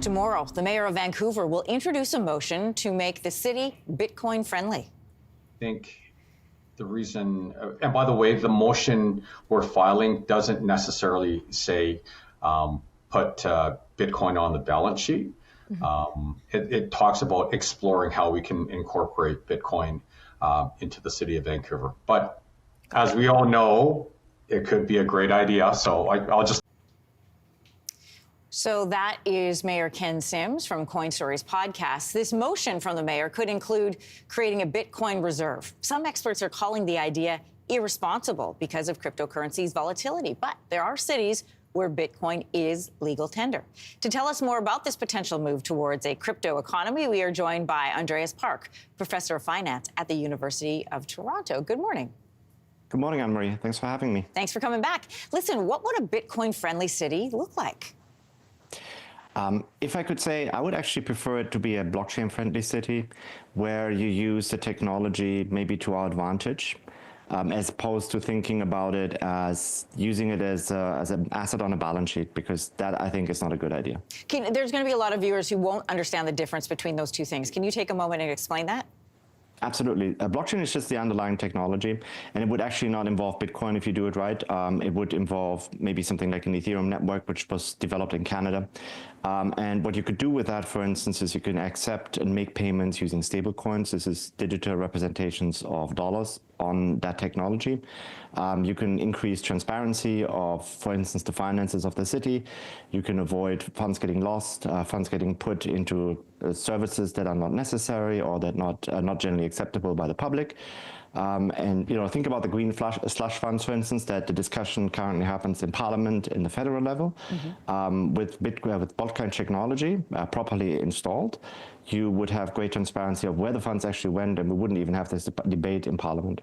Tomorrow, the Mayor of Vancouver will introduce a motion to make the city Bitcoin friendly. I think the reason, and by the way, the motion we're filing doesn't necessarily say put Bitcoin on the balance sheet. It talks about exploring how we can incorporate Bitcoin into the city of Vancouver. But as we all know, it could be a great idea. So I'll just. So that is Mayor Ken Sims from Coin Stories podcast. This motion from the mayor could include creating a Bitcoin reserve. Some experts are calling the idea irresponsible because of cryptocurrency's volatility. But there are cities where Bitcoin is legal tender. To tell us more about this potential move towards a crypto economy, we are joined by Andreas Park, professor of finance at the University of Toronto. Good morning. Good morning, Anne-Marie. Thanks for having me. Thanks for coming back. Listen, what would a Bitcoin-friendly city look like? If I could say, I would actually prefer it to be a blockchain-friendly city where you use the technology maybe to our advantage, as opposed to thinking about it as using it as an asset on a balance sheet, because that, I think, is not a good idea. There's going to be a lot of viewers who won't understand the difference between those two things. Can you take a moment and explain that? Absolutely. Blockchain is just the underlying technology, and it would actually not involve Bitcoin if you do it right. It would involve maybe something like an Ethereum network, which was developed in Canada. And what you could do with that, for instance, is you can accept and make payments using stablecoins. This is digital representations of dollars on that technology. You can increase transparency of, for instance, the finances of the city. You can avoid funds getting lost, funds getting put into services that are not necessary or that are not generally acceptable by the public. And think about the green slush funds, for instance, that the discussion currently happens in Parliament in the federal level. With blockchain technology properly installed, you would have great transparency of where the funds actually went, and we wouldn't even have this debate in Parliament.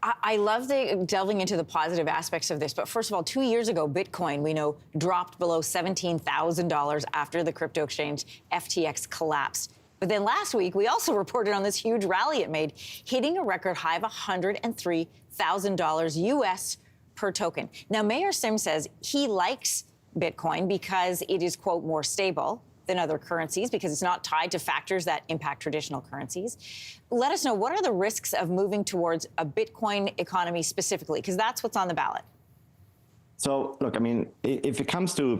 I love delving into the positive aspects of this, but first of all, 2 years ago, Bitcoin, we know, dropped below $17,000 after the crypto exchange FTX collapsed. But then last week, we also reported on this huge rally it made, hitting a record high of $103,000 US per token. Now, Mayor Sims says he likes Bitcoin because it is, quote, more stable than other currencies because it's not tied to factors that impact traditional currencies. Let us know, what are the risks of moving towards a Bitcoin economy specifically? Because that's what's on the ballot. So, look, I mean, if it comes to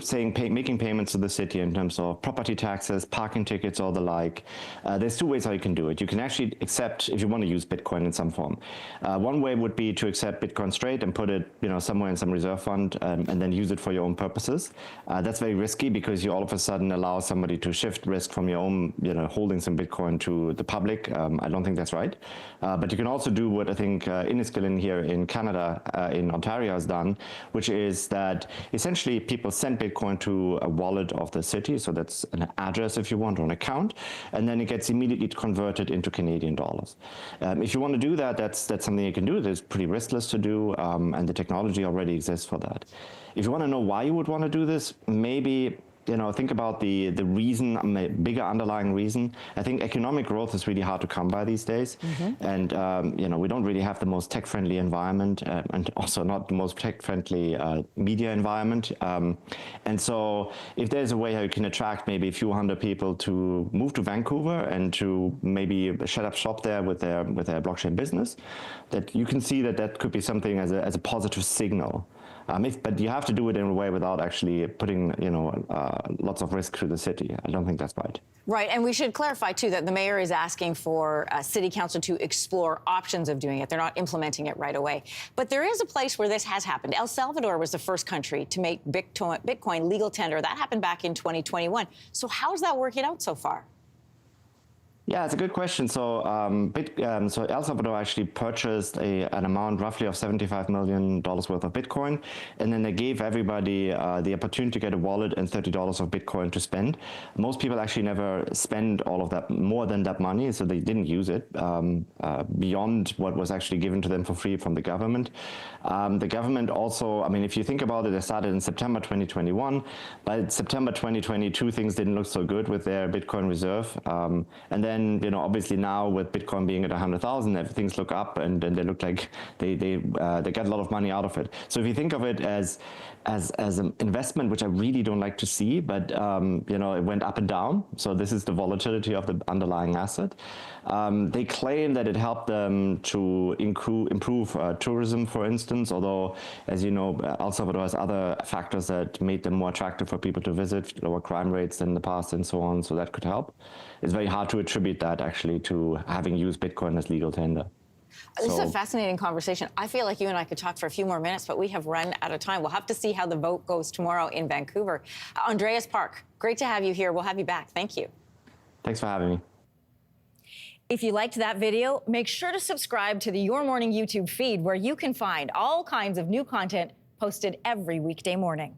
making payments to the city in terms of property taxes, parking tickets, or the like, there's two ways how you can do it. You can actually accept, if you want to use Bitcoin in some form. One way would be to accept Bitcoin straight and put it, somewhere in some reserve fund and then use it for your own purposes. That's very risky because you all of a sudden allow somebody to shift risk from your own, holding some Bitcoin to the public. I don't think that's right. But you can also do what I think Inniskillin here in Canada, in Ontario, has done, which is that essentially people send Bitcoin to a wallet of the city, so that's an address if you want, or an account, and then it gets immediately converted into Canadian dollars. If you want to do that, that's something you can do. It's pretty riskless to do, and the technology already exists for that. If you want to know why you would want to do this, maybe think about the reason, a bigger underlying reason. I think economic growth is really hard to come by these days. And, we don't really have the most tech-friendly environment and also not the most tech-friendly media environment. And so if there's a way how you can attract maybe a few hundred people to move to Vancouver and to maybe set up shop there with their blockchain business, that you can see that could be something as a positive signal. But you have to do it in a way without actually putting, lots of risk to the city. I don't think that's right. Right, and we should clarify, too, that the mayor is asking for city council to explore options of doing it. They're not implementing it right away. But there is a place where this has happened. El Salvador was the first country to make Bitcoin legal tender. That happened back in 2021. So how's that working out so far? Yeah, it's a good question. So, so El Salvador actually purchased an amount roughly of $75 million worth of Bitcoin, and then they gave everybody the opportunity to get a wallet and $30 of Bitcoin to spend. Most people actually never spend all of that, more than that money, so they didn't use it beyond what was actually given to them for free from the government. The government also, I mean, if you think about it, they started in September 2021. By September 2022, things didn't look so good with their Bitcoin reserve, and then then, obviously now with Bitcoin being at 100,000, things look up and they look like they get a lot of money out of it. So if you think of it as an investment, which I really don't like to see, but it went up and down. So this is the volatility of the underlying asset. They claim that it helped them to improve tourism, for instance, although, as you know, El Salvador has other factors that made them more attractive for people to visit, lower crime rates than in the past and so on, so that could help. It's very hard to attribute that actually to having used Bitcoin as legal tender. This is a fascinating conversation. I feel like you and I could talk for a few more minutes, but we have run out of time. We'll have to see how the vote goes tomorrow in Vancouver. Andreas Park, great to have you here. We'll have you back. Thank you. Thanks for having me. If you liked that video, make sure to subscribe to the Your Morning YouTube feed, where you can find all kinds of new content posted every weekday morning.